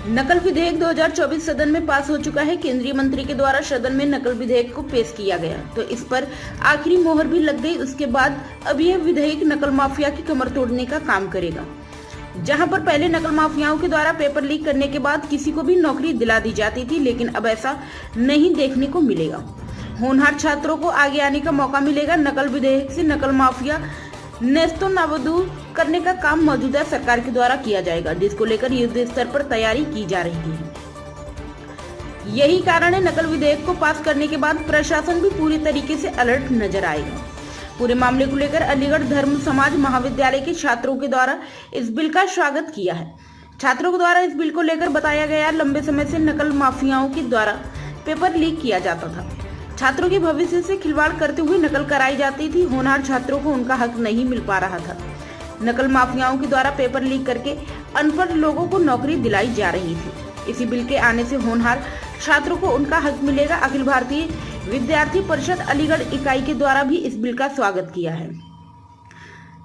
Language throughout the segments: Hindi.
नकल विधेयक 2024 सदन में पास हो चुका है। केंद्रीय मंत्री के द्वारा सदन में नकल विधेयक को पेश किया गया तो इस पर आखिरी मोहर भी लग गई। उसके बाद अब यह विधेयक नकल माफिया की कमर तोड़ने का काम करेगा। जहां पर पहले नकल माफियाओं के द्वारा पेपर लीक करने के बाद किसी को भी नौकरी दिला दी जाती थी, लेकिन अब ऐसा नहीं देखने को मिलेगा। होनहार छात्रों को आगे आने का मौका मिलेगा। नकल विधेयक से नकल माफिया नेस्तो नाबूद करने का काम मौजूदा सरकार के द्वारा किया जाएगा, जिसको लेकर युद्ध स्तर पर तैयारी की जा रही है। यही कारण है नकल विधेयक को पास करने के बाद प्रशासन भी पूरी तरीके से अलर्ट नजर आएगा। पूरे मामले को लेकर अलीगढ़ धर्म समाज महाविद्यालय के छात्रों के द्वारा इस बिल का स्वागत किया है। छात्रों के द्वारा इस बिल को लेकर बताया गया, लंबे समय से नकल माफियाओं के द्वारा पेपर लीक किया जाता था। छात्रों के भविष्य से खिलवाड़ करते हुए नकल कराई जाती थी। होनहार छात्रों को उनका हक नहीं मिल पा रहा था। नकल माफियाओं के द्वारा पेपर लीक करके अनपढ़ लोगों को नौकरी दिलाई जा रही थी। इसी बिल के आने से होनहार छात्रों को उनका हक मिलेगा। अखिल भारतीय विद्यार्थी परिषद अलीगढ़ इकाई के द्वारा भी इस बिल का स्वागत किया है।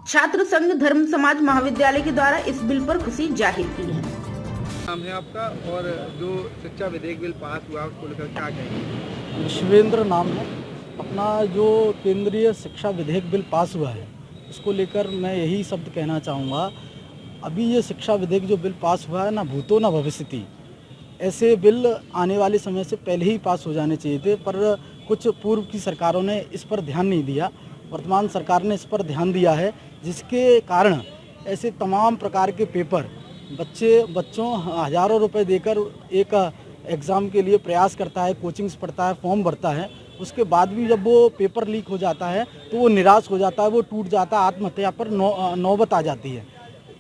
छात्र संघ धर्म समाज महाविद्यालय के द्वारा इस बिल पर खुशी जाहिर की है। नाम है आपका और जो शिक्षा विधेयक बिल पास हुआ उसको लेकर क्या कहेंगे? विश्वेंद्र नाम है अपना। जो केंद्रीय शिक्षा विधेयक बिल पास हुआ है उसको लेकर मैं यही शब्द कहना चाहूँगा। अभी ये शिक्षा विधेयक जो बिल पास हुआ है, ना भूतो ना भविष्यति, ऐसे बिल आने वाले समय से पहले ही पास हो जाने चाहिए थे, पर कुछ पूर्व की सरकारों ने इस पर ध्यान नहीं दिया। वर्तमान सरकार ने इस पर ध्यान दिया है, जिसके कारण ऐसे तमाम प्रकार के पेपर बच्चों हज़ारों रुपए देकर एक एग्ज़ाम के लिए प्रयास करता है, कोचिंग्स पढ़ता है, फॉर्म भरता है। उसके बाद भी जब वो पेपर लीक हो जाता है तो वो निराश हो जाता है, वो टूट जाता है, आत्महत्या पर नौबत आ जाती है।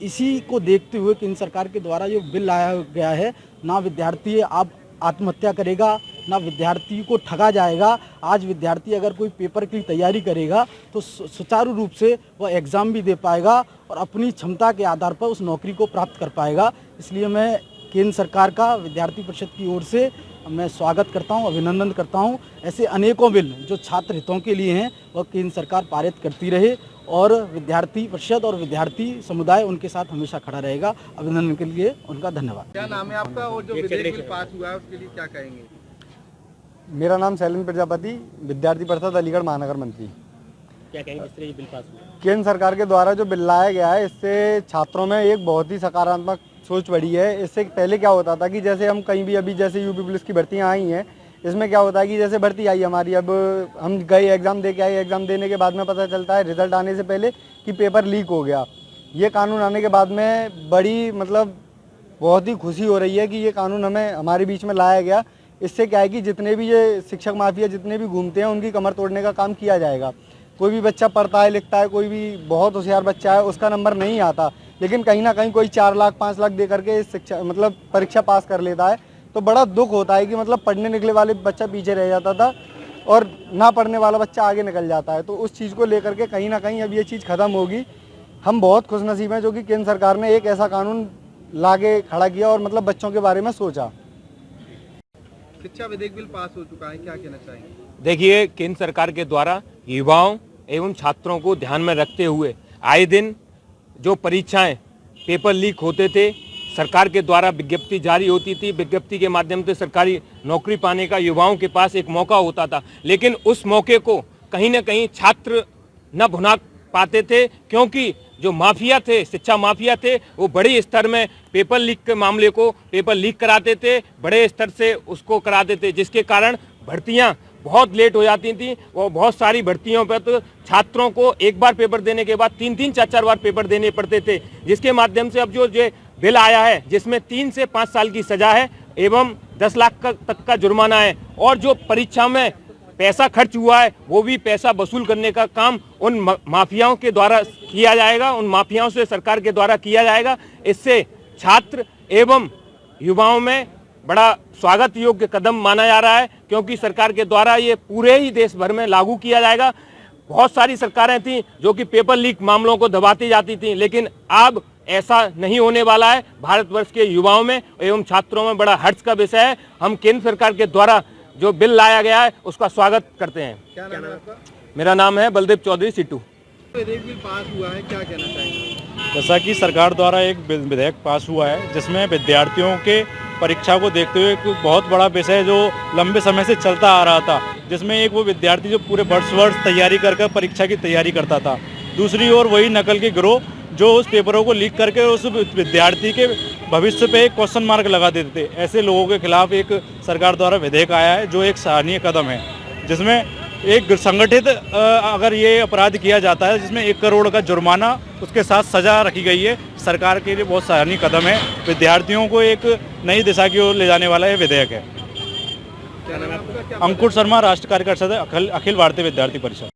इसी को देखते हुए केंद्र सरकार के द्वारा जो बिल लाया गया है, ना विद्यार्थी अब आत्महत्या करेगा, ना विद्यार्थी को ठगा जाएगा। आज विद्यार्थी अगर कोई पेपर की तैयारी करेगा तो सुचारू रूप से वह एग्ज़ाम भी दे पाएगा और अपनी क्षमता के आधार पर उस नौकरी को प्राप्त कर पाएगा। इसलिए मैं केंद्र सरकार का विद्यार्थी परिषद की ओर से मैं स्वागत करता हूं, अभिनंदन करता हूं। ऐसे अनेकों बिल जो छात्र हितों के लिए हैं वह केंद्र सरकार पारित करती रहे और विद्यार्थी परिषद और विद्यार्थी समुदाय उनके साथ हमेशा खड़ा रहेगा। अभिनंदन के लिए उनका धन्यवाद। क्या नाम है आपका और जो विधेयक बिल पास हुआ है उसके लिए क्या कहेंगे? मेरा नाम शैलेंद्र प्रजापति, विद्यार्थी परिषद अलीगढ़ महानगर मंत्री। क्या कहेंगे जिस तरह ये बिल पास हुआ? केंद्र सरकार के द्वारा जो बिल लाया गया है, इससे छात्रों में एक बहुत ही सकारात्मक सोच बढ़ी है। इससे पहले क्या होता था कि जैसे हम कहीं भी अभी जैसे यूपी पुलिस की भर्तियां आई हैं, इसमें क्या होता है कि जैसे भर्ती आई हमारी, अब हम गए एग्ज़ाम दे के आए, एग्ज़ाम देने के बाद में पता चलता है रिजल्ट आने से पहले कि पेपर लीक हो गया। ये कानून आने के बाद में बड़ी बहुत ही खुशी हो रही है कि ये कानून हमारे बीच में लाया गया। इससे क्या है कि जितने भी ये शिक्षक माफिया जितने भी घूमते हैं उनकी कमर तोड़ने का काम किया जाएगा। कोई भी बच्चा पढ़ता है लिखता है, कोई भी बहुत होशियार बच्चा है, उसका नंबर नहीं आता, लेकिन कहीं ना कहीं कोई 4 लाख 5 लाख दे करके शिक्षा परीक्षा पास कर लेता है, तो बड़ा दुख होता है कि पढ़ने निकले वाले बच्चा पीछे रह जाता था और ना पढ़ने वाला बच्चा आगे निकल जाता है। तो उस चीज़ को लेकर के कहीं ना कहीं अब ये चीज़ ख़त्म होगी। हम बहुत खुशनसीब हैं जो कि केंद्र सरकार ने एक ऐसा कानून लाके खड़ा किया और बच्चों के बारे में सोचा। शिक्षा विधेयक बिल पास हो चुका है, क्या कहना चाहेंगे? देखिए, केंद्र सरकार के द्वारा युवाओं एवं छात्रों को ध्यान में रखते हुए आए दिन जो परीक्षाएं पेपर लीक होते थे, सरकार के द्वारा विज्ञप्ति जारी होती थी, विज्ञप्ति के माध्यम से सरकारी नौकरी पाने का युवाओं के पास एक मौका होता था, लेकिन उस मौके को कहीं ना कहीं छात्र न भुना पाते थे, क्योंकि जो माफिया थे, शिक्षा माफिया थे, वो बड़े स्तर में पेपर लीक के मामले को पेपर लीक कराते थे, बड़े स्तर से उसको कराते थे, जिसके कारण भर्तियां बहुत लेट हो जाती थी। और बहुत सारी भर्तियों पर तो छात्रों को एक बार पेपर देने के बाद 3-3, 4-4 बार पेपर देने पड़ते थे, जिसके माध्यम से अब जो बिल आया है जिसमें 3 से 5 साल की सजा है एवं 10 लाख तक का जुर्माना है, और जो परीक्षा में पैसा खर्च हुआ है वो भी पैसा वसूल करने का काम उन माफियाओं के द्वारा किया जाएगा, उन माफियाओं से सरकार के द्वारा किया जाएगा। इससे छात्र एवं युवाओं में बड़ा स्वागत योग्य कदम माना जा रहा है, क्योंकि सरकार के द्वारा ये पूरे ही देश भर में लागू किया जाएगा। बहुत सारी सरकारें थीं जो कि पेपर लीक मामलों को दबाती जाती थीं, लेकिन अब ऐसा नहीं होने वाला है। भारतवर्ष के युवाओं में एवं छात्रों में बड़ा हर्ष का विषय है। हम केंद्र सरकार के द्वारा जो बिल लाया गया है उसका स्वागत करते हैं। क्या नाम है आपका? मेरा नाम है बलदेव चौधरी सिटू। विधेयक बिल पास हुआ है, क्या कहना चाहेंगे? जैसा कि सरकार द्वारा एक विधेयक पास हुआ है जिसमें विद्यार्थियों के परीक्षा को देखते हुए एक बहुत बड़ा विषय जो लंबे समय से चलता आ रहा था, जिसमें एक वो विद्यार्थी जो पूरे वर्ष तैयारी कर परीक्षा की तैयारी करता था, दूसरी ओर वही नकल के गिरोह जो उस पेपरों को लीक करके उस विद्यार्थी के भविष्य पे एक क्वेश्चन मार्क लगा देते थे। ऐसे लोगों के खिलाफ एक सरकार द्वारा विधेयक आया है जो एक सराहनीय कदम है, जिसमें एक संगठित अगर ये अपराध किया जाता है जिसमें 1 करोड़ का जुर्माना उसके साथ सजा रखी गई है। सरकार के लिए बहुत सराहनीय कदम है, विद्यार्थियों को एक नई दिशा की ओर ले जाने वाला ये विधेयक है। क्या नाम है आपका? क्या अंकुर शर्मा, राष्ट्रीय कार्यकारिणी सदस्य, अखिल भारतीय विद्यार्थी परिषद।